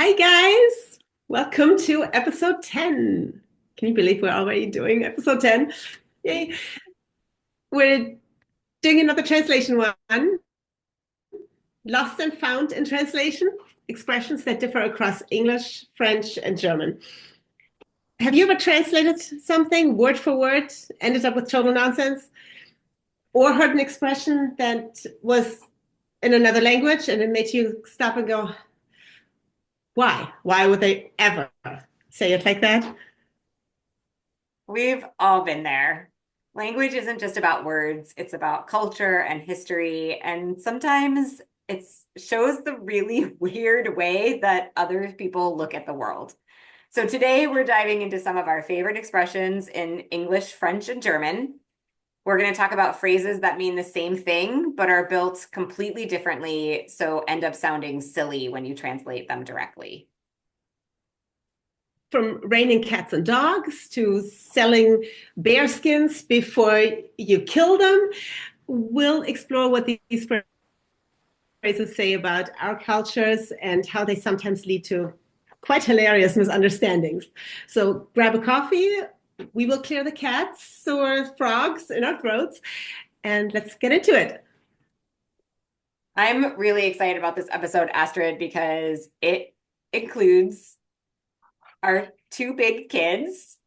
Hi, guys. Welcome to episode 10. Can you believe we're already doing episode 10? Yay. We're doing another translation one, lost and found in translation, expressions that differ across English, French, and German. Have you ever translated something word for word, ended up with total nonsense, or heard an expression that was in another language and it made you stop and go, why? Why would they ever say it like that? We've all been there. Language isn't just about words, it's about culture and history. And sometimes it shows the really weird way that other people look at the world. So today we're diving into some of our favorite expressions in English, French, and German. We're going to talk about phrases that mean the same thing, but are built completely differently, so end up sounding silly when you translate them directly. From raining cats and dogs to selling bear skins before you kill them. We'll explore what these phrases say about our cultures and how they sometimes lead to quite hilarious misunderstandings. So grab a coffee. We will clear the cats or frogs in our throats, and let's get into it. I'm really excited about this episode, Astrid, because it includes our two big kids.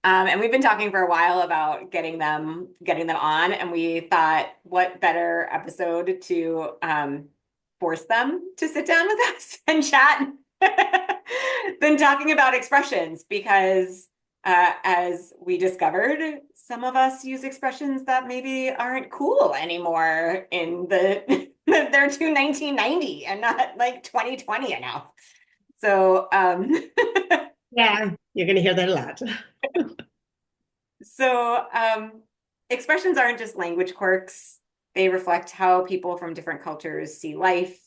And we've been talking for a while about getting them on, and we thought, what better episode to force them to sit down with us and chat than talking about expressions, because as we discovered, some of us use expressions that maybe aren't cool anymore in they're too 1990 and not like 2020 enough. So Yeah, you're going to hear that a lot. So, expressions aren't just language quirks. They reflect how people from different cultures see life,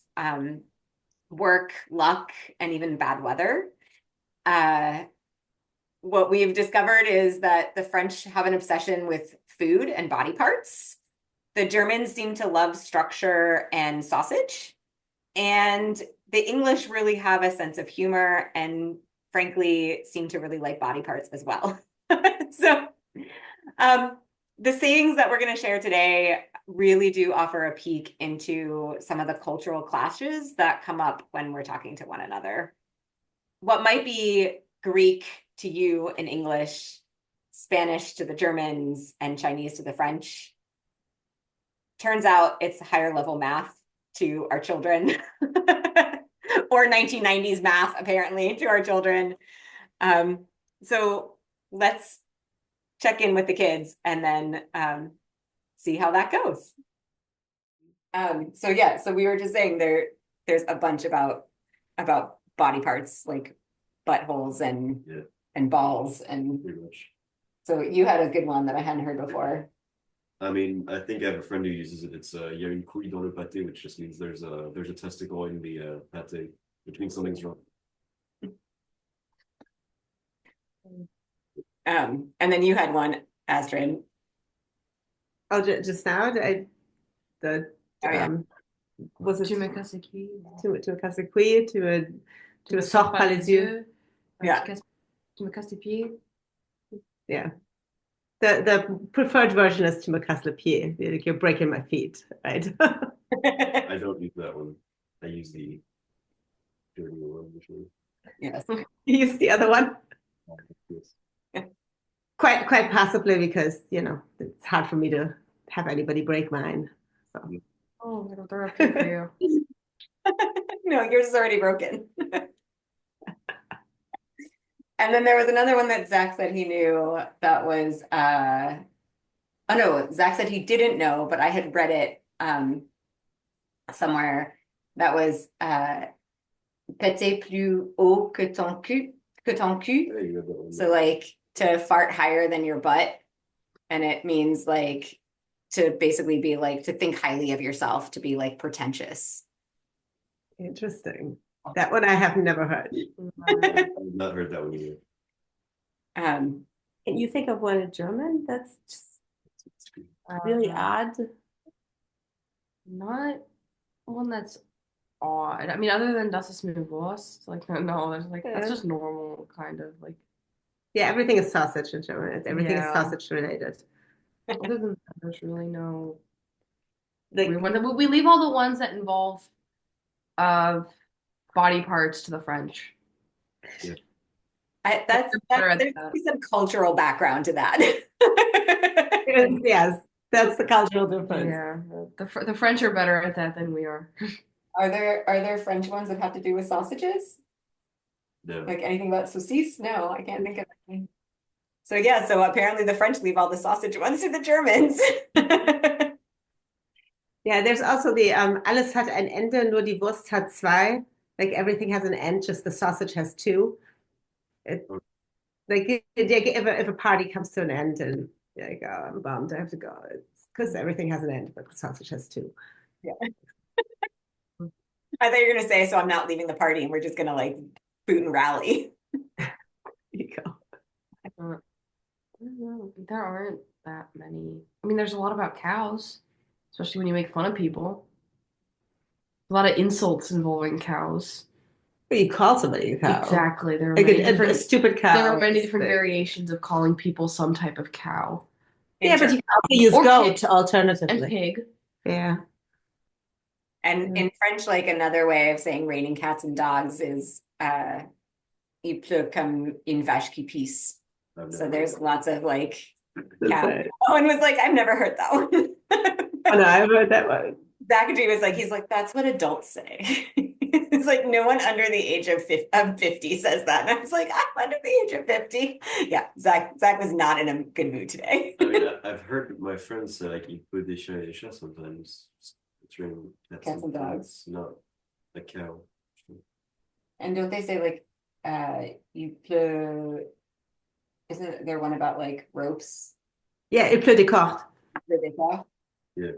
work, luck, and even bad weather. Uh, what we've discovered is that the French have an obsession with food and body parts. The Germans seem to love structure and sausage. And the English really have a sense of humor and, frankly, seem to really like body parts as well. So, um, the sayings that we're going to share today really do offer a peek into some of the cultural clashes that come up when we're talking to one another. What might be Greek to you in English, Spanish to the Germans, and Chinese to the French, turns out it's higher level math to our children, or 1990s math, apparently, to our children. So let's check in with the kids and then see how that goes. So we were just saying there's a bunch about body parts like buttholes and balls, and Pretty much. so you had a good one that I hadn't heard before. I mean, I think I have a friend who uses it. It's il y a une couille dans le pâté, which just means there's a testicle in the pâté, which means something's wrong. And then you had one, Astrid. Oh, just now, the Oh yeah. was it Tu me casses les couilles. to a casse les couilles, Tu me sors pas les yeux. Yeah. Tu me casses les pieds. Yeah. The preferred version is tu me casses le pied. Like you're breaking my feet, right? I don't use that one. I use the dirty one usually. Yes. You use the other one Yes. quite possibly because it's hard for me to have anybody break mine. So Oh, it'll throw a pig for you. No, yours is already broken. And then there was another one that Zach said he knew that was oh no, Zach said he didn't know, but I had read it somewhere. That was péter plus haut que ton cul, Yeah, you have that one. So like to fart higher than your butt. And it means like to basically be like to think highly of yourself, to be like pretentious. interesting. That one I have never heard. I've not heard that one either. Um, Can you think of one in German that's just really odd? Not one that's odd. I mean, other than das ist mir Wurst, like no, there's like that's Yeah. just normal, kind of like Yeah, everything is sausage in German. Everything is yeah. sausage related. Other than that, there's really no Like, weird one. We leave all the ones that involve uh body parts to the French. Yeah. That's They're that better at there's that. some cultural background to that. yes, that's the cultural difference. Yeah, the French are better at that than we are. Are there French ones that have to do with sausages? No. Like anything about saucisse? No, I can't think of anything. So yeah, so apparently the French leave all the sausage ones to the Germans. Yeah, there's also the alles hat ein Ende, nur die Wurst hat zwei. Like everything has an end, just the sausage has two. It, like if a party comes to an end and you're like, oh, I'm bummed, I have to go. It's because everything has an end, but the sausage has two. Yeah. I thought you were gonna say, so I'm not leaving the party and we're just gonna like boot and rally. There you go. I don't know. There aren't that many. I mean, there's a lot about cows, especially when you make fun of people. A lot of insults involving cows. But you call somebody a cow. Exactly. There are Like many a different stupid cow. there are many different Like- variations of calling people some type of cow. Yeah, but you can also use Or goat pig. And alternatively. pig. Yeah. And in French, like another way of saying raining cats and dogs is il pleut comme une vache qui pisse. So there's lots of like cow. Owen was like, I've never heard that one. Oh no, I've heard that one. Zachary was like, he's like, that's what adults say. It's like no one under the age of 50 says that. And I was like, I'm under the age of 50. Yeah, Zach was not in a good mood today. I mean, I've heard my friends say like you put des chats et des chats sometimes. Between Cats and dogs. Not a cow. And don't they say like you pleut, isn't there one about like ropes? Yeah, il pleut des cordes. Yeah.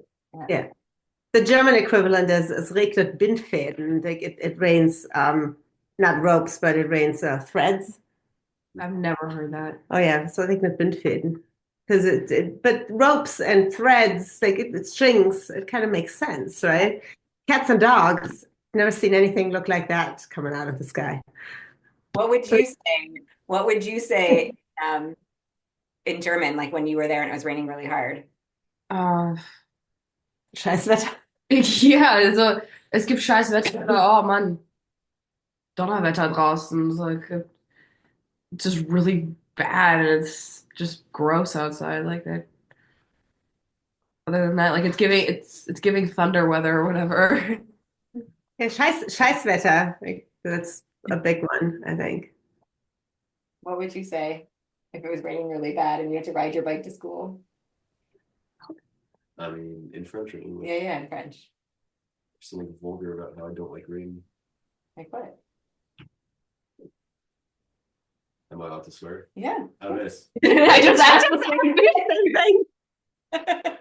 Yeah. The German equivalent is es regnet Bindfäden. Like it rains not ropes, but it rains threads. I've never heard that. Oh yeah, so it regnet Bindfäden. Because but ropes and threads, like it's strings, it kind of makes sense, right? Cats and dogs, never seen anything look like that coming out of the sky. What would you say? What would you say in German, like when you were there and it was raining really hard? Scheiß Wetter. Ja, also es gibt scheiß Wetter. Oh Mann, Donnerwetter draußen. It's like it's just really bad and it's just gross outside like that. Other than that, like it's giving thunder weather or whatever. Yeah, Scheißwetter. Like, that's a big one, I think. What would you say if it was raining really bad and you had to ride your bike to school? I mean, in French or English. Yeah, in French. Something vulgar about how I don't like rain. Like what? Am I allowed to swear? Yeah. Oh, yes. I just asked the same thing.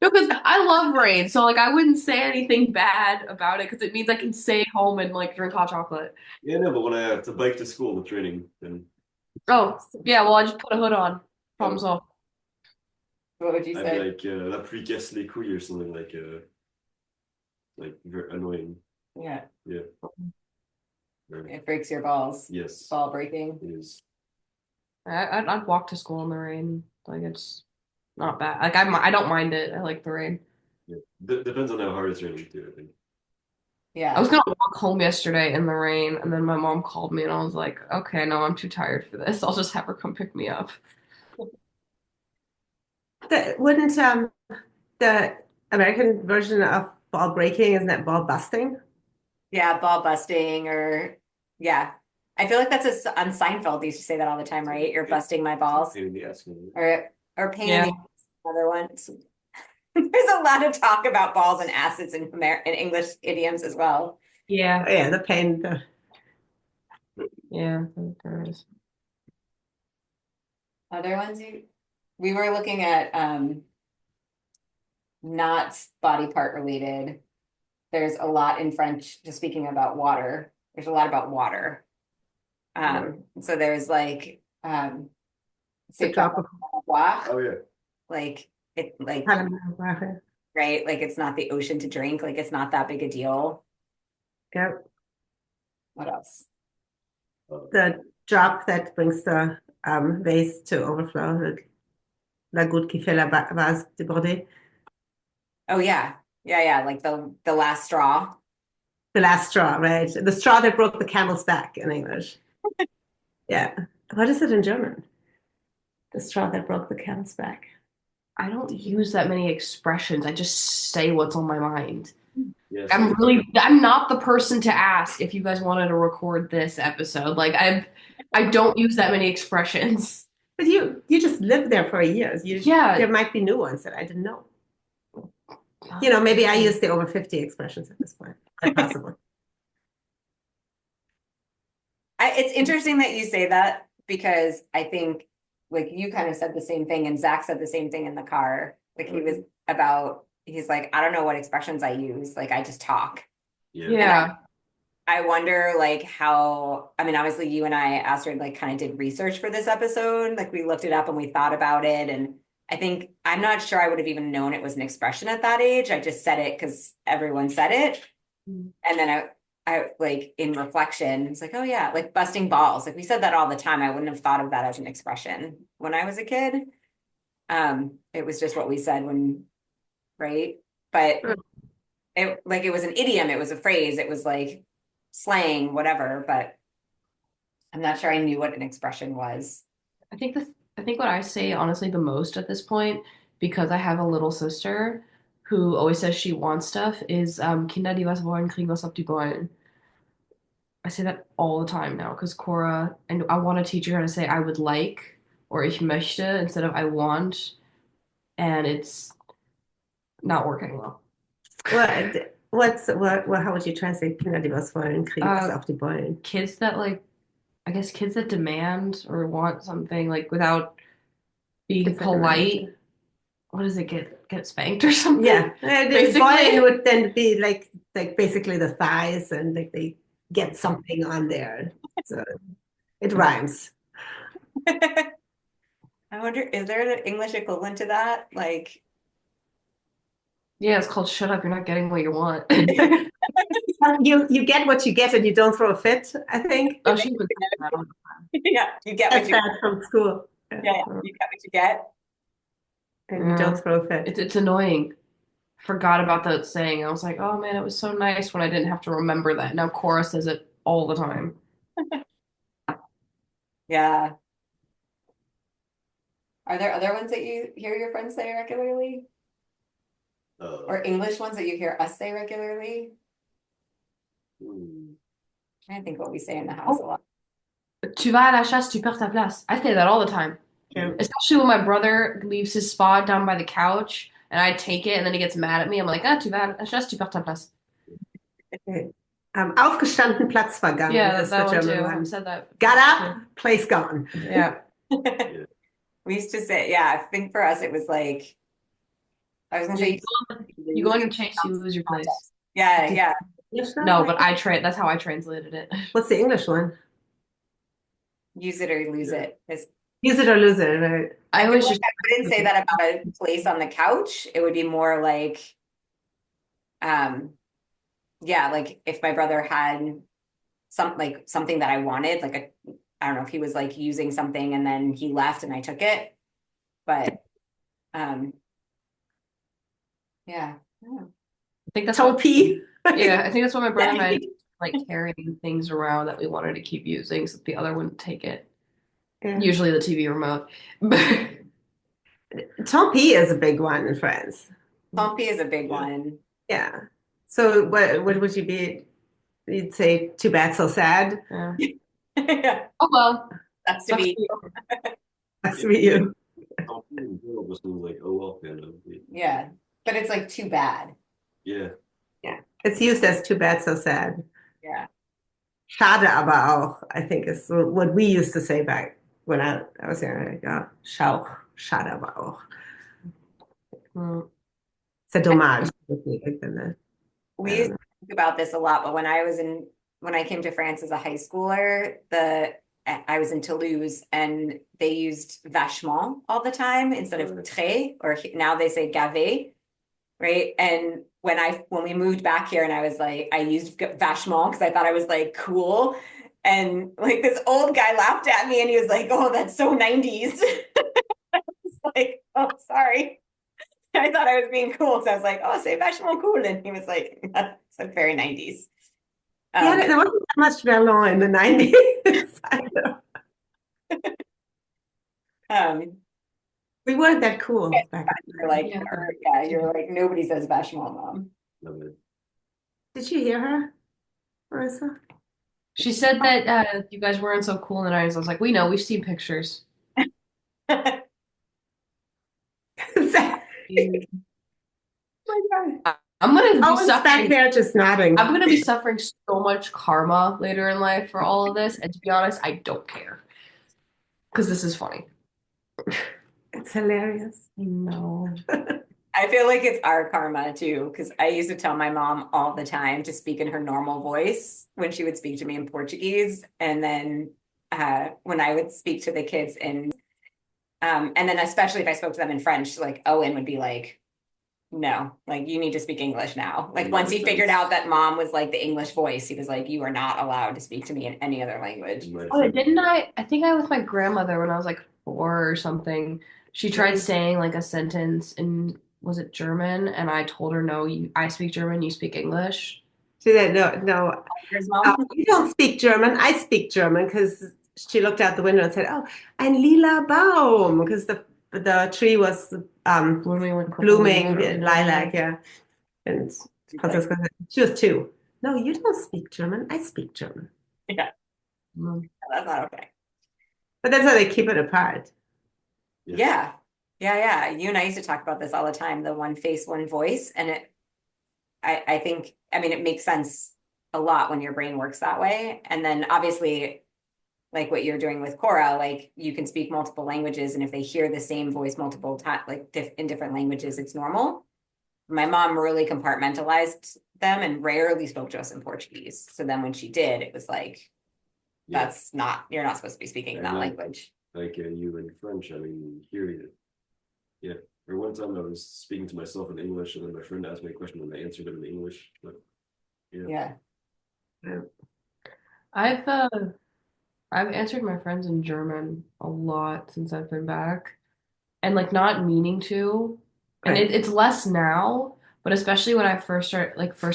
because I love rain, so like I wouldn't say anything bad about it because it means I can stay home and like drink hot chocolate. Yeah, no, but when I have to bike to school with raining, then Oh, yeah, well I just put a hood on. Problem solved. What would you I'd say? be like, la pluie casse les couilles or something like very annoying. Yeah. Yeah. It breaks your balls. Yes. Ball breaking. It is. I'd walk to school in the rain. Like it's not bad. Like I don't mind it. I like the rain. Yeah. Depends on how hard it's raining too, I think. Yeah. I was gonna walk home yesterday in the rain, and then my mom called me, and I was like, "Okay, no, I'm too tired for this. I'll just have her come pick me up." Wouldn't the American version of ball breaking, isn't that ball busting? Yeah, ball busting or yeah. I feel like that's on Seinfeld. They used to say that all the time, right? You're busting my balls. Pain in the ass, man. Or pain Yeah. in the ass, another one. There's a lot of talk about balls and asses in English idioms as well. Yeah, Oh, yeah, the pain. yeah, there is. Other ones we were looking at not body part related. There's a lot in French, just speaking about water. There's a lot about water. So there's like The drop of Oh, yeah. like it like water. right, like it's not the ocean to drink, like it's not that big a deal. Yeah. What else? The drop that brings the vase to overflow. La goutte qui fait la vase déborder. Oh yeah. Yeah. Like the last straw. The last straw, right? The straw that broke the camel's back in English. Yeah. What is it in German? The straw that broke the camel's back. I don't use that many expressions. I just say what's on my mind. Yeah, so I'm not the person to ask if you guys wanted to record this episode. Like I don't use that many expressions. But you just lived there for years. Yeah. There might be new ones that I didn't know. You know, maybe I use the over 50 expressions at this point. Quite possible. It's interesting that you say that because I think like you kind of said the same thing and Zach said the same thing in the car. Like he's like, I don't know what expressions I use. Like I just talk. yeah. Yeah. I wonder like how, I mean, obviously you and I, Astrid, like kind of did research for this episode. Like we looked it up and we thought about it. And I think, I'm not sure I would have even known it was an expression at that age. I just said it because everyone said it. And then I like in reflection, it's like, oh yeah, like busting balls. Like we said that all the time. I wouldn't have thought of that as an expression when I was a kid. It was just what we said right? But it was an idiom, it was a phrase, it was like slang, whatever, but I'm not sure I knew what an expression was. I think what I say honestly the most at this point, because I have a little sister who always says she wants stuff, is Kinder, die was wollen, kriegen was auf die Bollen. I say that all the time now because Cora, and I want to teach her how to say I would like or ich möchte instead of I want, and it's not working well. How would you translate Kinder, die was wollen, kriegen was auf die Bollen? Kids that kids that demand or want something like without being polite. What does it get spanked or something? Yeah, Basically. Bollen would then be like basically the thighs and like they get something on there. So it rhymes. I wonder, is there an English equivalent to that? Like, yeah, it's called shut up, you're not getting what you want. You get what you get and you don't throw a fit, I think. Oh, she's been saying that all the time. yeah, you get That's what you that from school. yeah, you get what you get. And you don't throw a fit. It's annoying. Forgot about that saying. I was like, oh man, it was so nice when I didn't have to remember that. Now Cora says it all the time. Yeah. Are there other ones that you hear your friends say regularly? Or English ones that you hear us say regularly? I think what we say in the house a lot. Tu vas à la chasse, tu perds ta place. I say that all the time. Yeah. Especially when my brother leaves his spot down by the couch and I take it and then he gets mad at me. I'm like, tu vas à la chasse, tu perds ta place. Aufgestanden, Platz vergangen. Yeah, is that the one German too. one. I've said that. Got up, place gone. Yeah. We used to say, yeah, I think for us it was like, I was gonna say, You go on your chase, you lose your place. yeah. No, but that's how I translated it. What's the English one? Use it or lose it. Use it or lose it, right? I always just I wouldn't say that about a place on the couch. It would be more like, yeah, like if my brother had something that I wanted, like I don't know if he was like using something and then he left and I took it, but yeah. I think that's Topi. yeah, I think that's what my brother meant, like carrying things around that we wanted to keep using so the other wouldn't take it. Yeah. Usually the TV remote. Tant pis is a big one in France. Tant pis is a big one. Yeah. So what would you be? You'd say too bad, so sad. Yeah. Yeah, Oh well. that's to be. That's for you. Just means like, oh well, kind of. Yeah, but it's like too bad. Yeah. Yeah. It's used as too bad, so sad. Yeah. Schade aber auch, I think is what we used to say back when I was younger. Like, oh, schade aber auch. C'est dommage. We used to think about this a lot, but when I came to France as a high schooler, I was in Toulouse and they used vachement all the time instead of très, or now they say gavé, right? And when we moved back here and I was like, I used vachement because I thought I was like cool. And like this old guy laughed at me and he was like, "Oh, that's so 90s." I was like, "Oh, sorry." I thought I was being cool. So I was like, "Oh, say vachement cool." And he was like, "That's like very 90s." Yeah, Um, there wasn't that much Verlon in the 90s. I know. um, We weren't that cool back you're then. like, Yeah. yeah, you're like, nobody says vachement, mom. Love it. Did you hear her, Marissa? She said that you guys weren't so cool in the 90s. I was like, we know, we've seen pictures. Oh my God. I'm gonna be Owen's back suffering. there just nodding. I'm gonna be suffering so much karma later in life for all of this, and to be honest, I don't care because this is funny. It's hilarious. I know. I feel like it's our karma too, because I used to tell my mom all the time to speak in her normal voice when she would speak to me in Portuguese. And then when I would speak to the kids and then especially if I spoke to them in French, like Owen would be like, no, like you need to speak English now. Like once he figured out that mom was like the English voice, he was like, you are not allowed to speak to me in any other language. Oh, didn't I? I think I with my grandmother when I was like 4 or something. She tried saying like a sentence in was it German, and I told her no, I speak German, you speak English. She said, no, no, Yours, mom? you don't speak German. I speak German because she looked out the window and said, oh, ein lila Baum, because the tree was Blooming like purple blooming leaves. lilac, yeah. And Francisco said, she was 2. No, you don't speak German. I speak German. Yeah, Mm. that's not okay. But that's how they keep it apart. Yeah. Yeah. You and I used to talk about this all the time, the one face, one voice. And I think, I mean, it makes sense a lot when your brain works that way. And then obviously, like what you're doing with Cora, like you can speak multiple languages. And if they hear the same voice multiple times, like in different languages, it's normal. My mom really compartmentalized them and rarely spoke to us in Portuguese. So then when she did, it was like, Yeah, you're not supposed to be speaking in that language. like you in French. I mean, here, yeah. Or one time I was speaking to myself in English, and then my friend asked me a question, and I answered him in English. But yeah, Yeah. I've uh I've answered my friends in German a lot since I've been back. And like not meaning to. And Right. it's less now, but especially when I first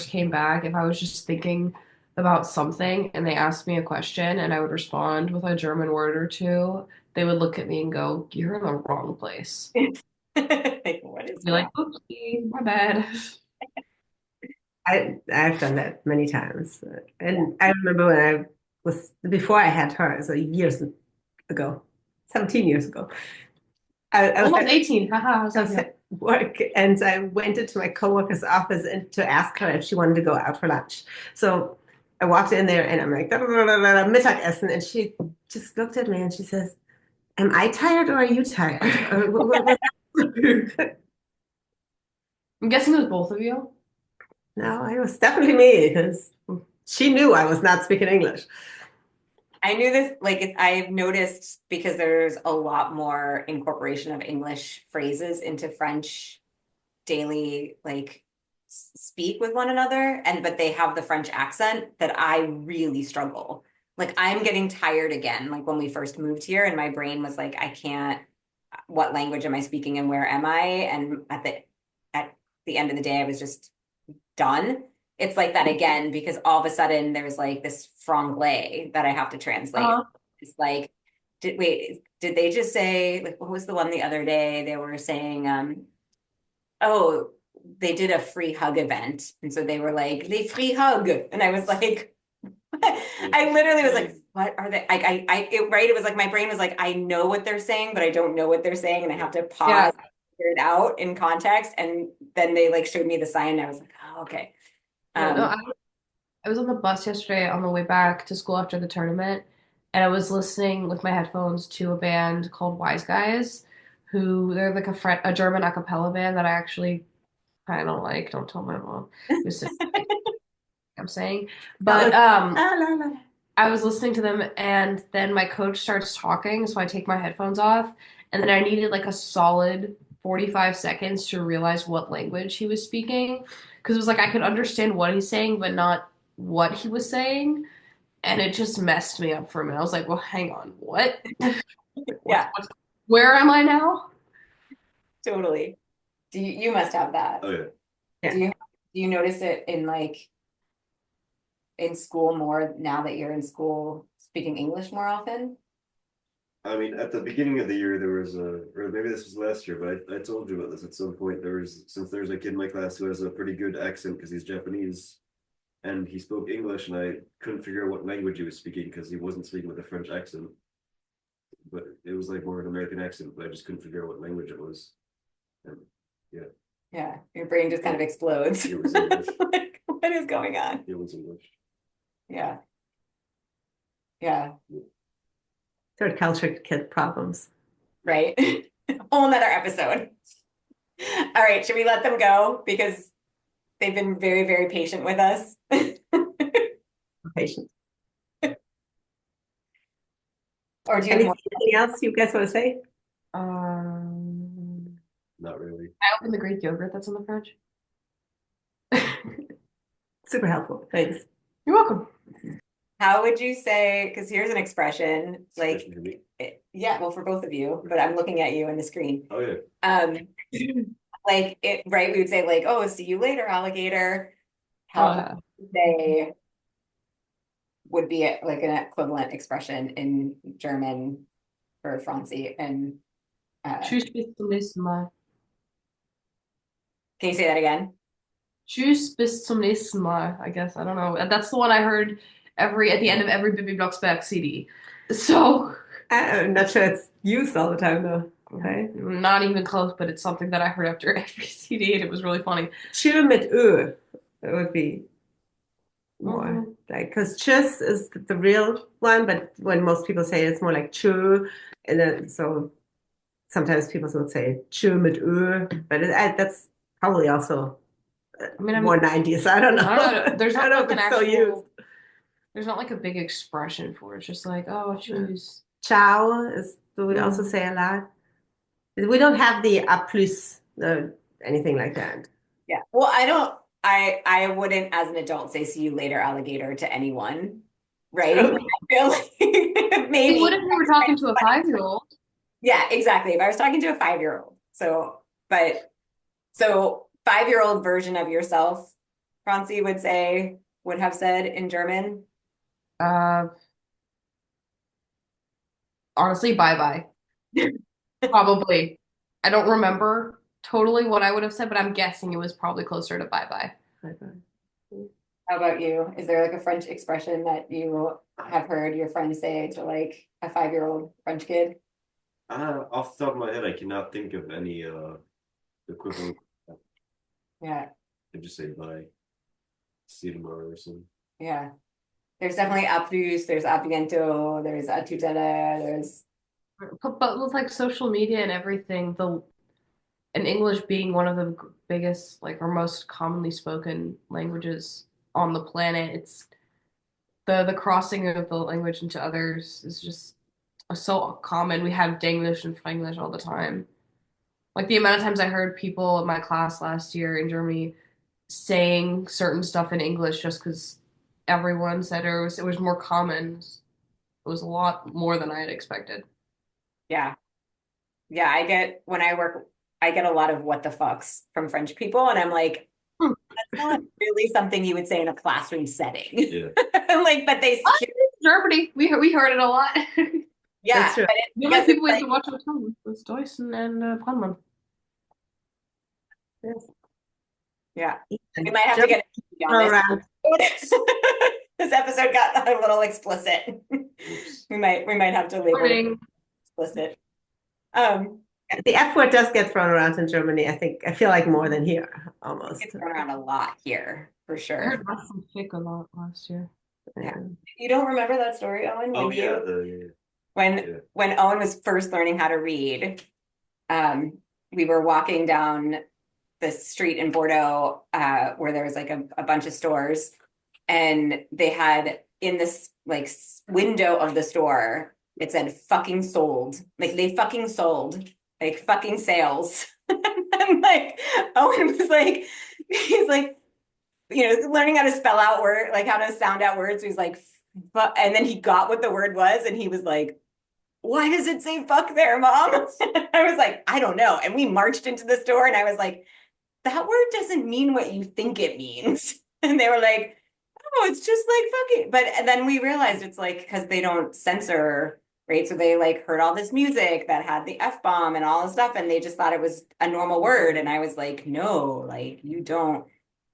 came back, if I was just thinking about something and they asked me a question and I would respond with a German word or two, they would look at me and go, "You're in the wrong place." Like, what is I'd be like, wrong? "Oopsie, my bad." I've done that many times. And I remember when I was, before I had her, so years ago, 17 years ago, I was Almost 18. Haha, I was I like, was yeah. at work and I went into my coworker's office and to ask her if she wanted to go out for lunch. So I walked in there and I'm like, "Da, da, da, da, da, Mittagessen." And she just looked at me and she says, am I tired or are you tired? I'm guessing it was both of you. No, it was definitely me because she knew I was not speaking English. I knew this, like I've noticed because there's a lot more incorporation of English phrases into French daily, like speak with one another, but they have the French accent that I really struggle. Like I'm getting tired again. Like when we first moved here, and my brain was like, I can't. What language am I speaking, and where am I? And at the end of the day, I was just done. It's like that again because all of a sudden there's like this franglais that I have to translate. Uh-huh. It's like, did they just say, like, what was the one the other day? They were saying, oh, they did a free hug event. And so they were like, they free hug. And I was like, I literally was like, what are they? Right. It was like my brain was like, I know what they're saying, but I don't know what they're saying. And I have to Yeah. pause, figure it out in context. And then they like showed me the sign. And I was like, oh, okay. Yeah, no, I was on the bus yesterday on the way back to school after the tournament, and I was listening with my headphones to a band called Wise Guys, who they're like a German a cappella band that I actually kind of don't like. Don't tell my mom. Who's I'm saying, but I was listening to them, and then my coach starts talking, so I take my headphones off, and then I needed like a solid 45 seconds to realize what language he was speaking. Because it was like I could understand what he's saying, but not what he was saying. And it just messed me up for a minute. I was like, well, hang on, what? Yeah, Where am I now? totally. You must have that. Oh yeah. Yeah. Do you notice it in like in school more now that you're in school speaking English more often? I mean, at the beginning of the year, there was or maybe this was last year, but I told you about this at some point. Since there's a kid in my class who has a pretty good accent because he's Japanese, and he spoke English, and I couldn't figure out what language he was speaking because he wasn't speaking with a French accent, but it was like more of an American accent, but I just couldn't figure out what language it was. And yeah, Yeah, your brain just kind of explodes. it was English. Like, what is going on? It was English. Yeah. Yeah, Third culture kid problems. right. Whole nother episode. All right, should we let them go? Because they've been very, very patient with us. Patient. Or do you have more? Anything else you guys want to say? Not really. I opened the Greek yogurt that's in the fridge. Super helpful. Thanks. You're welcome. How would you say, because here's an expression, like, Especially for me. yeah, well, for both of you, but I'm looking at you in the screen. Oh yeah. Like it, right? We would say like, oh, see you later, alligator. How they would be like an equivalent expression in German for Francie and Tschüss, bis zum nächsten Mal. can you say that again? Tschüss, bis zum nächsten Mal, I guess. I don't know. That's the one I heard at the end of every Bibi Blocksberg CD. So I'm not sure it's used all the time though. Okay. not even close, but it's something that I heard after every CD and it was really funny. Tschö mit Ö. That would be more like, because tschüss is the real one, but when most people say it, it's more like tschö. And then so sometimes people would say tschö mit Ö, but that's probably also I mean, more 90s. I don't know. I don't know. There's I not don't know like if an it's still used. actual. There's not like a big expression for it. It's just like, oh, choose. Ciao is do we also say a lot. We don't have the a plus, anything like that. Yeah. Well, I wouldn't as an adult say see you later, alligator to anyone. Right? True. Like, I feel like maybe. What if we were talking to a 5-year-old? Yeah, exactly. If I was talking to a 5-year-old. So 5-year-old version of yourself, Francie would have said in German. Honestly, bye-bye. Probably. I don't remember totally what I would have said, but I'm guessing it was probably closer to bye-bye. How about you? Is there like a French expression that you have heard your friends say to like a 5-year-old French kid? Off the top of my head, I cannot think of any equivalent. Yeah. I just say bye. See you tomorrow or something. Yeah. There's definitely a plus, there's a bientôt, there's a tout à l'heure, there's But with like social media and everything, and English being one of the biggest, like, or most commonly spoken languages on the planet, it's the crossing of the language into others is just so common. We have Danglish and Franglish all the time. Like the amount of times I heard people in my class last year in Germany saying certain stuff in English just because everyone said it was more common. It was a lot more than I had expected. yeah. Yeah, I get a lot of what the fucks from French people, and I'm like, that's not really something you would say in a classroom setting. Yeah. Like, but they Germany, we heard it a lot. yeah, That's true. but The because only people we it's had to watch at the time was Dyson and Brandmann. Yes. yeah, we might have to get around. this episode got a little explicit. We might have to label it explicit. The F word does get thrown around in Germany. I feel like more than here, almost. It's thrown around a lot here for I sure. heard Russell Fick a lot last year. Yeah. You don't remember that story, Owen? Oh When yeah, when Owen was first learning how to read, we were walking down the street in Bordeaux, where there was like a bunch of stores, and they had in this like window of the store, it said fucking sold. Like they fucking sold, like fucking sales And like Owen was like, he's like, learning how to spell out word, like how to sound out words. So he's like, and then he got what the word was, and he was like, why does it say fuck there, mom? I was like, I don't know. And we marched into the store, and I was like, that word doesn't mean what you think it means. And they were like, oh, it's just like fucking. But and then we realized it's like because they don't censor, right? So they like heard all this music that had the F-bomb and all this stuff, and they just thought it was a normal word. And I was like, no, like you don't.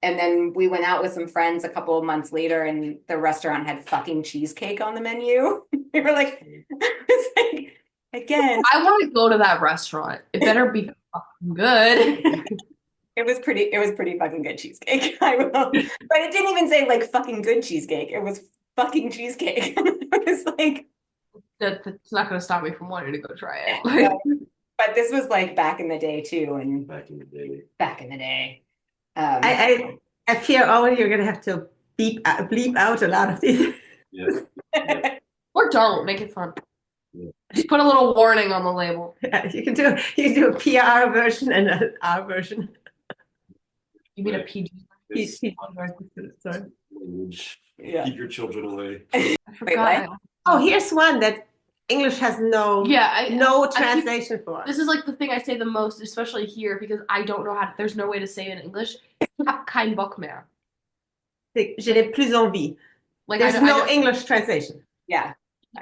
And then we went out with some friends a couple of months later, and the restaurant had fucking cheesecake on the menu. We were like, it's like, again, I want to go to that restaurant. It better be fucking good. it was pretty fucking good cheesecake. I will, but it didn't even say like fucking good cheesecake. It was fucking cheesecake. It was like, That's not going to stop me from wanting to go try it. yeah, Like, but this was like back in the day too, and Back in the day. back in the day. I fear, Owen, you're gonna have to bleep out a lot of these. Yeah. Yeah. or don't make it fun. Yeah. Just put a little warning on the label. You can do a PR version and an R version. You mean a Right. PG? It's PG version, sorry. language. Yeah. Keep your children away. I forgot. Oh, here's one that English has no I keep- translation for. This is like the thing I say the most, especially here, because I don't know how to, there's no way to say it in English. Ich hab keinen Bock mehr. Je n'ai plus envie. Like There's I no English translation. Yeah.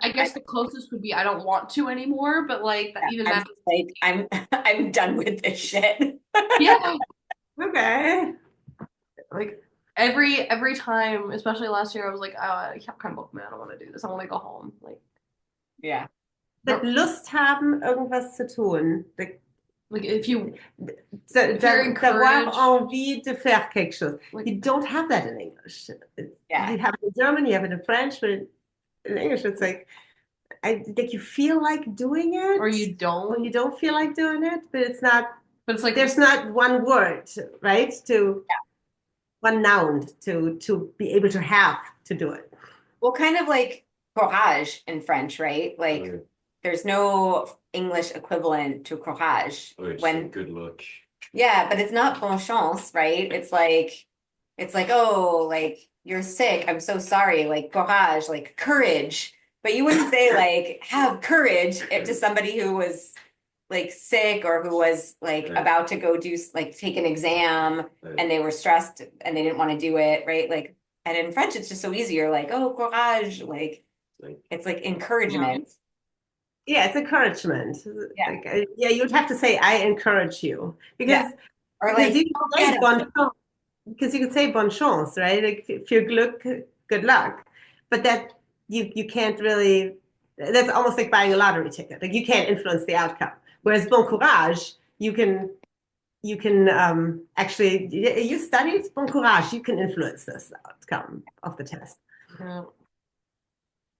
I guess the closest would be I don't want to anymore, but like even I'm that, just like I'm done with this shit. yeah. Okay. Like every time, especially last year, I was like, oh, ich hab keinen Bock mehr. I don't want to do this. I want to go home. Like, Yeah. But Lust haben, irgendwas zu tun. like if you D'avoir encouraged- envie de faire quelque chose. Like- You don't have that in English. Yeah. You have it in German, you have it in French, but in English it's like you feel like doing it, or you or don't, you don't feel like doing it, but it's not. but it's like There's not one word, right? One noun to be able to have to do it. Well, kind of like courage in French, right? Like Okay. there's no English equivalent to courage Oh, it's when good luck. yeah, but it's not bonne chance, right? It's like, oh, like you're sick. I'm so sorry. Like courage, like courage. But you wouldn't say like have courage to somebody who was like sick or who was like Right. about to go do like take an exam Right. and they were stressed and they didn't want to do it, right? Like, and in French, it's just so easy. You're like, oh, courage. Like Like, it's like encouragement. Yeah, it's encouragement. Yeah. Like, you'd have to say I encourage you because Or like, you can say get bonne chance, because you can say bonne chance, right? Like für Glück, good luck, but that you can't really. That's almost like buying a lottery ticket. Like you can't influence the outcome. Whereas bon courage, you can actually. You studied bon courage. You can influence this outcome of the test.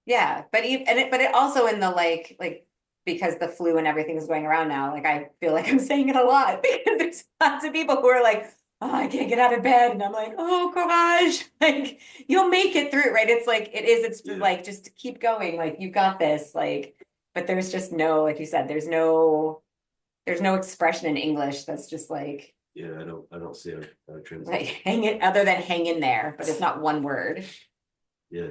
yeah, but it also in the like because the flu and everything is going around now, like I feel like I'm saying it a lot because there's lots of people who are like, oh, I can't get out of bed, and I'm like, oh, courage, like you'll make it through, right? It's like it's Yeah. like just keep going, like you got this, like. But there's just no, like you said, there's no expression in English that's just like yeah, I don't see how to translate. like hang it other than hang in there, but it's not one word. Yeah.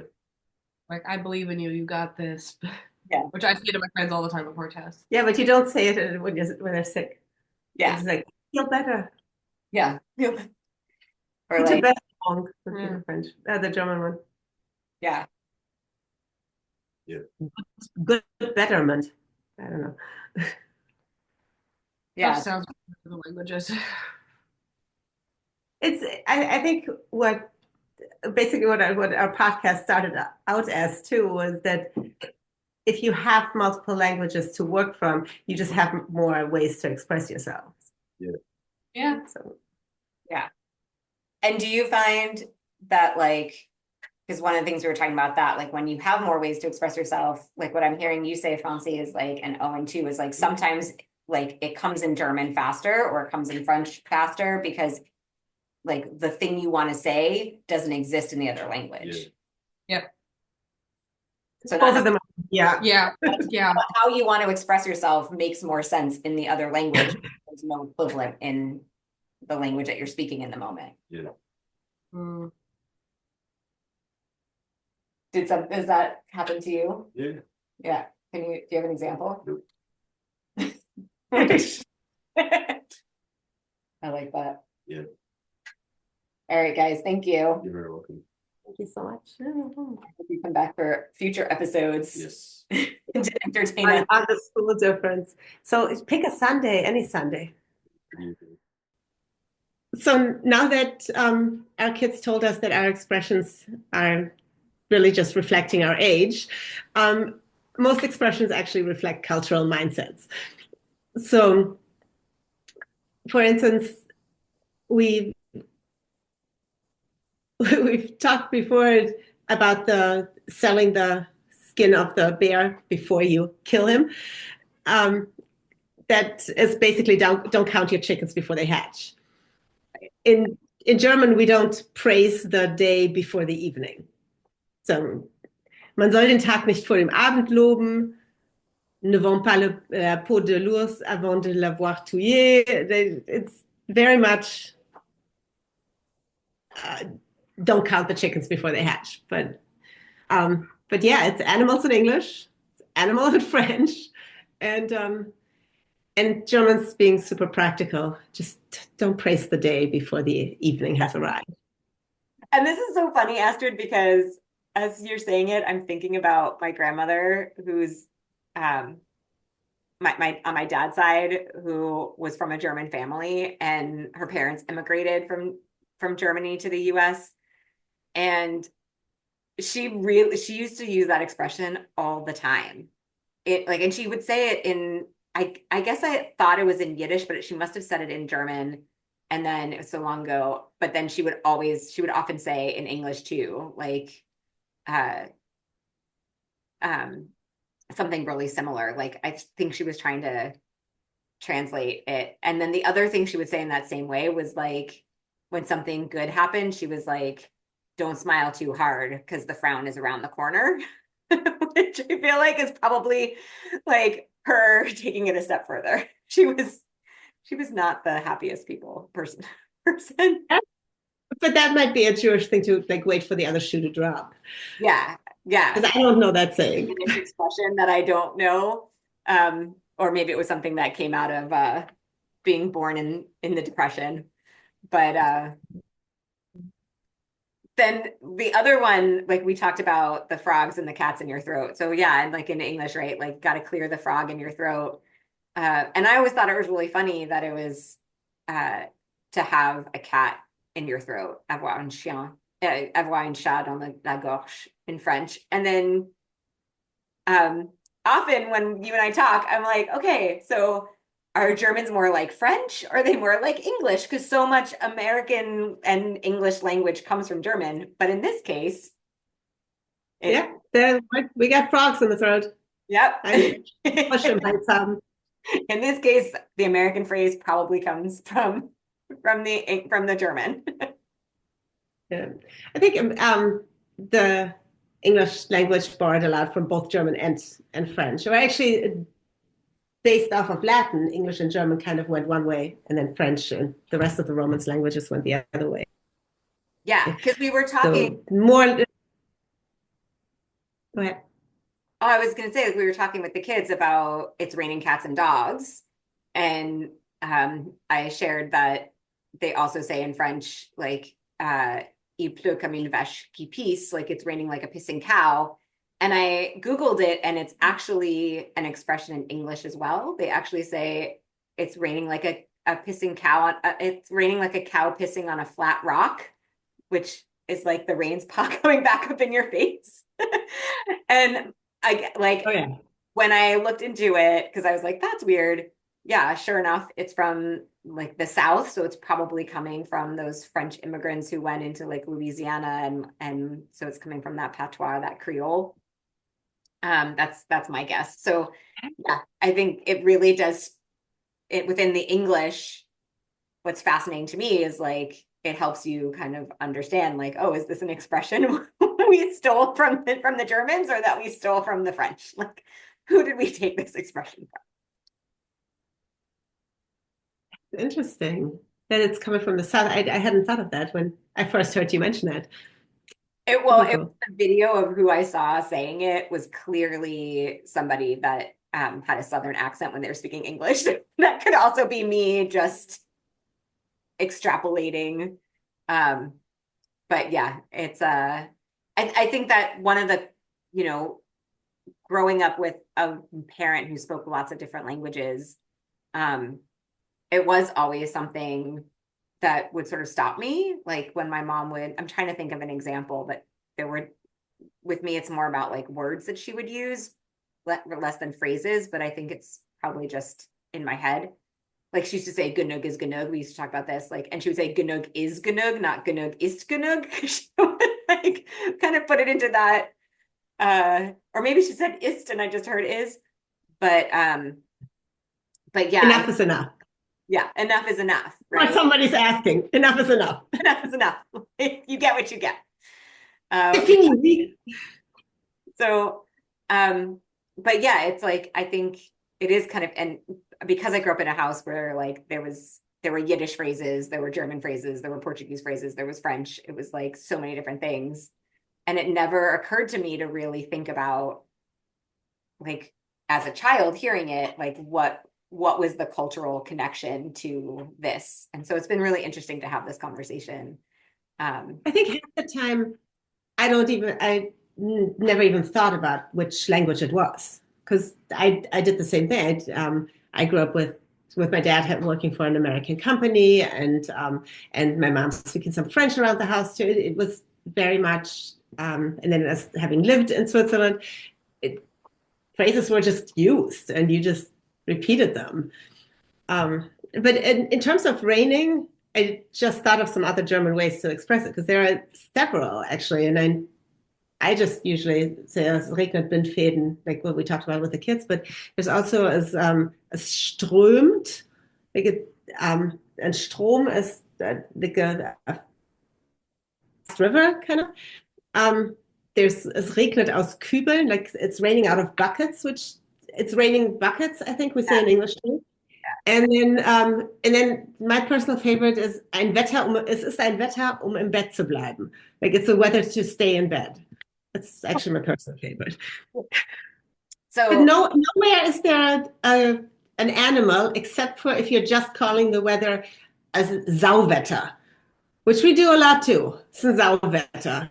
like I believe in you. You got this. Yeah. Which I say to my friends all the time before tests. Yeah, but you don't say it when they're sick. Yeah, It's like feel better. yeah. Or Gute like, Besserung, would be Yeah. the French, the German one. yeah. Good betterment. I don't know. Yeah. That sounds good for the languages. I think what basically what our podcast started out as too was that if you have multiple languages to work from, you just have more ways to express yourself. Yeah. So And do you find that like, because one of the things we were talking about that, like when you have more ways to express yourself, like what I'm hearing you say, Francie, is like, and Owen too, is like sometimes like it comes in German faster or it comes in French faster because like the thing you want to say doesn't exist in the other language. Yeah. So both not of them, yeah. Yeah. Yeah. how you want to express yourself makes more sense in the other language. there's no equivalent in the language that you're speaking in the moment. Yeah. Mm. Does that happen to you? Yeah. Yeah. Do you have an example? Nope. I like that. Yeah. All right, guys, thank you. You're very welcome. Thank you so much. Hope you come back for future episodes Yes. to entertain us. On the school difference. So pick a Sunday, any Sunday. Pretty easy. So now that our kids told us that our expressions are really just reflecting our age, most expressions actually reflect cultural mindsets. So, for instance, we've talked before about the selling the skin of the bear before you kill him. That is basically don't count your chickens before they hatch. In German, we don't praise the day before the evening. So, man soll den Tag nicht vor dem Abend loben. Ne vend pas la peau de l'ours avant de l'avoir tué. It's very much don't count the chickens before they hatch. But yeah, it's animals in English, it's animal in French, and German's being super practical. Just don't praise the day before the evening has arrived. And this is so funny, Astrid, because as you're saying it, I'm thinking about my grandmother, who's on my dad's side, who was from a German family, and her parents immigrated from Germany to the US. And she used to use that expression all the time. And she would say it in, I guess I thought it was in Yiddish, but she must have said it in German. And then it was so long ago, but then she would often say in English too, like, something really similar. Like, I think she was trying to translate it. And then the other thing she would say in that same way was like, when something good happened, she was like, don't smile too hard because the frown is around the corner, which I feel like is probably like her taking it a step further. She was not the happiest person. But that might be a Jewish thing to like wait for the other shoe to drop. Yeah. Because I don't know that saying. An expression that I don't know. Or maybe it was something that came out of being born in the Depression. But then the other one, like we talked about the frogs and the cats in your throat. So yeah, and like in English, right? Like got to clear the frog in your throat. And I always thought it was really funny that it was to have a cat in your throat, avoir un chien, avoir un chat dans la gorge in French. And then often when you and I talk, I'm like, okay, so are Germans more like French or are they more like English? Because so much American and English language comes from German. But in this case, yeah, then we got frogs in the throat. Yep. In this case, the American phrase probably comes from the German. Yeah. I think the English language borrowed a lot from both German and French, or actually based off of Latin. English and German kind of went one way, and then French and the rest of the Romance languages went the other way. Yeah, because we were talking more. Go ahead. Oh, I was going to say, we were talking with the kids about It's Raining Cats and Dogs. And I shared that they also say in French, like, il pleut comme une vache qui pisse, like it's raining like a pissing cow. And I Googled it, and it's actually an expression in English as well. They actually say it's raining like a pissing cow. It's raining like a cow pissing on a flat rock, which is like the rain's coming back up in your face. And I like, oh, yeah. When I looked into it, because I was like, that's weird. Yeah, sure enough, it's from like the South. So it's probably coming from those French immigrants who went into like Louisiana, and so it's coming from that patois, that Creole. That's my guess. So yeah, I think it really does it within the English. What's fascinating to me is like it helps you kind of understand, like, oh, is this an expression we stole from the Germans, or that we stole from the French? Like, who did we take this expression from? Interesting that it's coming from the South. I hadn't thought of that when I first heard you mention that. It Super was cool. the video of who I saw saying it was clearly somebody that had a Southern accent when they were speaking English. That could also be me just extrapolating. Um, but yeah, it's I think that one of the, you know, growing up with a parent who spoke lots of different languages, it was always something that would sort of stop me. Like when my mom would, I'm trying to think of an example, but there were, with me, it's more about like words that she would use, less than phrases, but I think it's probably just in my head. Like she used to say genug is genug. We used to talk about this, like, and she would say genug is genug, not genug ist genug. She would like kind of put it into that, or maybe she said ist and I just heard is, but yeah, Enough is enough. yeah, enough is enough, What right? somebody's asking. Enough is enough. Enough is enough. You get what you get. Fini. So, but yeah, it's like I think it is kind of, and because I grew up in a house where like there were Yiddish phrases, there were German phrases, there were Portuguese phrases, there was French. It was like so many different things, and it never occurred to me to really think about, like, as a child hearing it, like what was the cultural connection to this. And so it's been really interesting to have this conversation. I think half the time never even thought about which language it was because I did the same thing. I grew up with my dad working for an American company and my mom speaking some French around the house too. It was very much and then as having lived in Switzerland, phrases were just used and you just repeated them. But in terms of raining, I just thought of some other German ways to express it because there are several actually, and I just usually say es regnet Bindfäden, like what we talked about with the kids. But there's also es strömt, like and Strom is like a river kind of. There's es regnet aus Kübeln, like it's raining out of buckets, which it's raining buckets, I think we say Yeah. in English too. And then my personal favorite is es ist ein Wetter, im Bett zu bleiben. Like it's a weather to stay in bed. That's actually my personal favorite. But So nowhere is there an animal except for if you're just calling the weather as Sauwetter, which we do a lot too. It's a Sauwetter.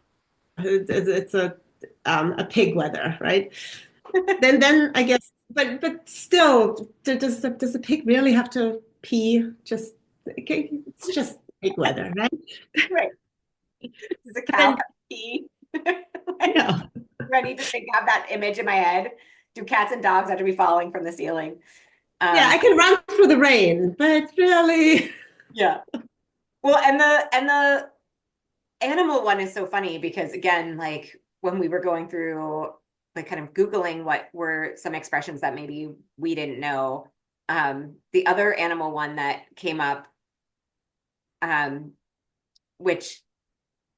It's a pig weather, right? Then I guess, but still, does the pig really have to pee? Just okay, it's just pig weather, right? right, does a cow Then have pee? yeah, Ready to think, have that image in my head. Do cats and dogs have to be falling from the ceiling? yeah, I can run through the rain, but really, Yeah. Well, and the animal one is so funny because again, like when we were going through like kind of Googling what were some expressions that maybe we didn't know, the other animal one that came up, which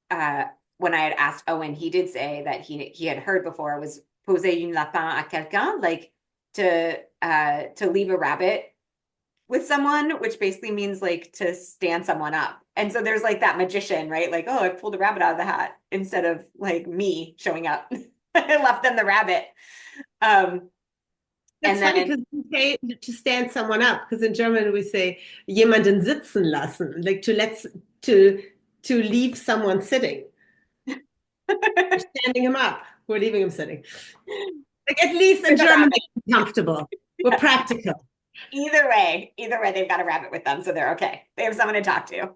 when I had asked Owen, he did say that he had heard before was poser une lapin à quelqu'un, like to leave a rabbit with someone, which basically means like to stand someone up. And so there's like that magician, right? Like, oh, I pulled a rabbit out of the hat instead of like me showing up. I left them the rabbit. that's And funny then because we say to stand someone up because in German we say jemanden sitzen lassen, like to leave someone sitting. We're standing him up. We're leaving him sitting. Like at least in with a German, rabbit. they're comfortable. We're practical. Either way, they've got a rabbit with them, so they're okay. They have someone to talk to.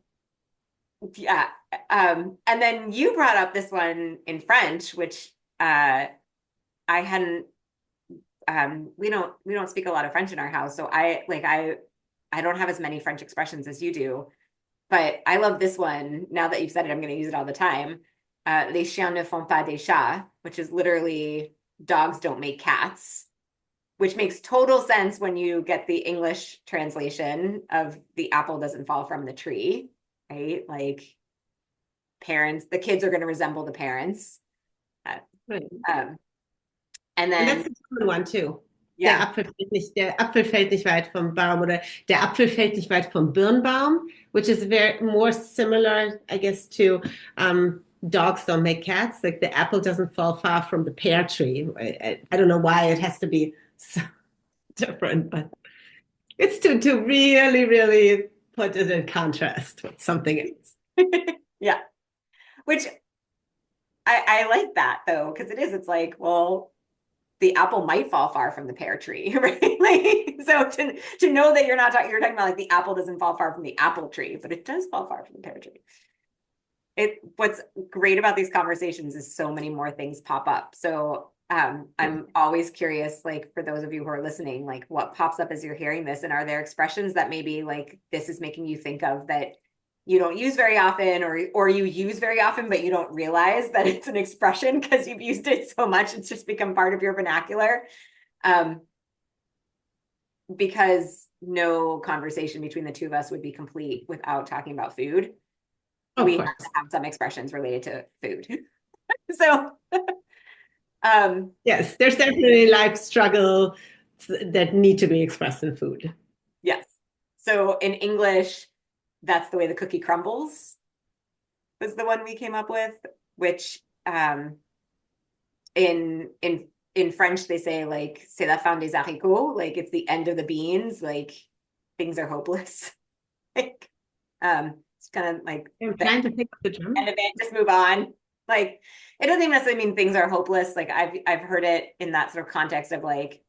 Yeah. And then you brought up this one in French, which I hadn't we don't speak a lot of French in our house. So I don't have as many French expressions as you do, but I love this one. Now that you've said it, I'm going to use it all the time. Les chiens ne font pas des chats, which is literally dogs don't make cats, which makes total sense when you get the English translation of the apple doesn't fall from the tree, right? Like the kids are going to resemble the parents. Right. And And then that's the common one too. Yeah. Der Apfel fällt nicht weit vom Baum oder der Apfel fällt nicht weit vom Birnbaum, which is very more similar, I guess, to dogs don't make cats. Like the apple doesn't fall far from the pear tree. I don't know why it has to be so different, but it's to really, really put it in contrast with something else. Yeah. Which I like that though, because it's like, well, the apple might fall far from the pear tree, right? Like, so to know that you're talking about like the apple doesn't fall far from the apple tree, but it does fall far from the pear tree. What's great about these conversations is so many more things pop up. So I'm always curious, like for those of you who are listening, like what pops up as you're hearing this, and are there expressions that maybe like this is making you think of that you don't use very often, or you use very often, but you don't realize that it's an expression because you've used it so much, it's just become part of your vernacular. Because no conversation between the two of us would be complete without talking about food. Of We course. have to have some expressions related to food. So, Yes, there's definitely life struggle that need to be expressed in food. yes. So in English, that's the way the cookie crumbles was the one we came up with, which in French they say like c'est la fin des haricots, like it's the end of the beans, like things are hopeless. Like it's kind of like I'm trying to think of the German. end of it, just move on. Like it doesn't even necessarily mean things are hopeless. Like I've heard it in that sort of context of like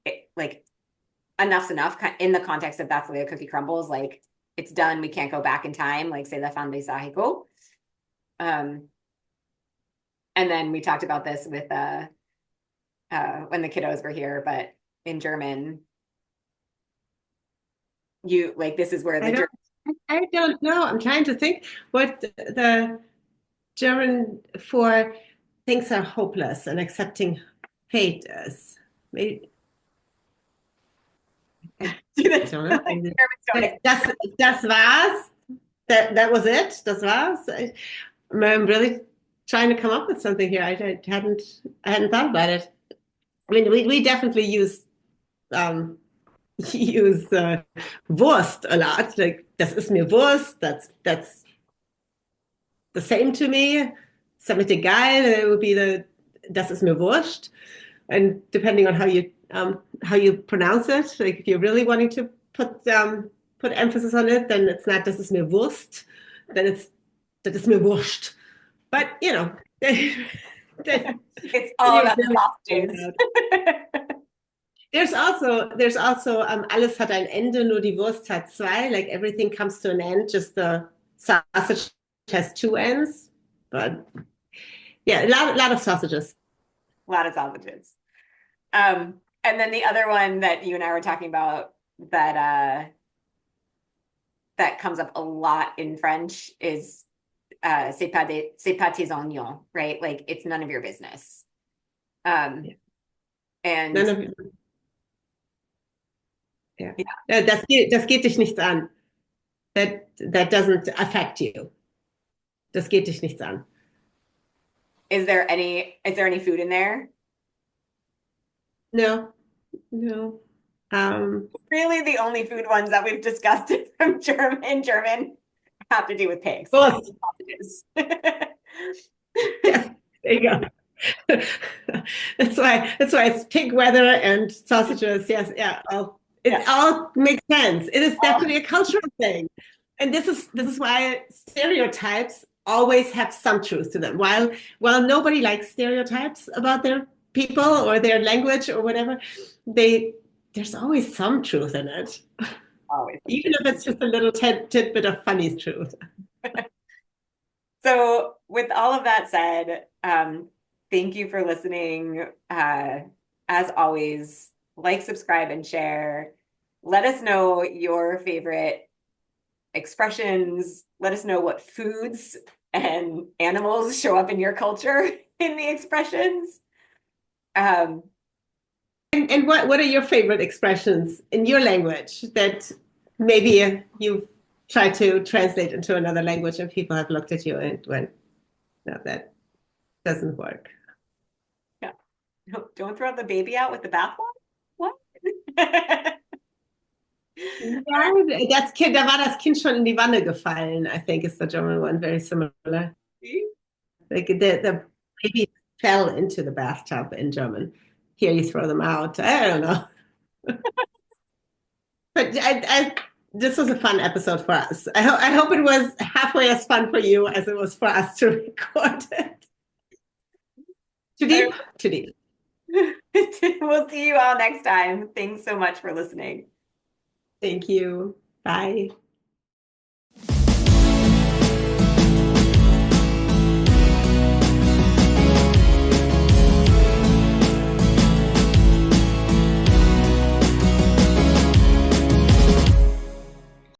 enough's enough in the context of that's the way a cookie crumbles. Like it's done. We can't go back in time. Like say la fin des haricots. And then we talked about this with when the kiddos were here, but in German, you like this is where the I don't know. I'm trying to think what the German for things are hopeless and accepting fate is. Maybe, I don't know. Das war's. That was it. Das war's. I'm really trying to come up with something here. I hadn't thought about it. I mean, we definitely use Wurst a lot. Like das ist mir Wurst. That's the same to me. Ist damit egal. It would be das ist mir Wurscht. And depending on how you pronounce it, like if you're really wanting to put emphasis on it, then it's not das ist mir Wurst. Then it's das ist mir Wurscht. But you know, it's all about the sausages. There's also alles hat ein Ende, nur die Wurst hat zwei. Like everything comes to an end. Just the sausage has two ends. But yeah, a lot of sausages. A lot of sausages. And then the other one that you and I were talking about that comes up a lot in French is c'est pas tes oignons, right? Like it's none of your business. And none of yeah. Das geht dich nichts an. That doesn't affect you. Das geht dich nichts an. Is there any food in there? No. Really, the only food ones that we've discussed from German have to do with pigs. Wurst. Yes, there you go. That's why it's pig weather and sausages. Yes, yeah. It all makes sense. It is definitely a cultural thing, and this is why stereotypes always have some truth to them. While nobody likes stereotypes about their people or their language or whatever, there's always some truth in it. Always. Even if it's just a little tidbit of funny truth. So with all of that said, thank you for listening. As always, like, subscribe, and share. Let us know your favorite expressions. Let us know what foods and animals show up in your culture in the expressions. And what are your favorite expressions in your language that maybe you've tried to translate into another language and people have looked at you and went, no, that doesn't work. Yeah. Don't throw the baby out with the bathwater. What? Ja, das Kind, da war das Kind schon in die Wanne gefallen, I think is the German one, very similar. Like the baby fell into the bathtub in German. Here you throw them out. I don't know. But this was a fun episode for us. I hope it was halfway as fun for you as it was for us to record it. Too deep? Too deep. We'll see you all next time. Thanks so much for listening. Thank you. Bye.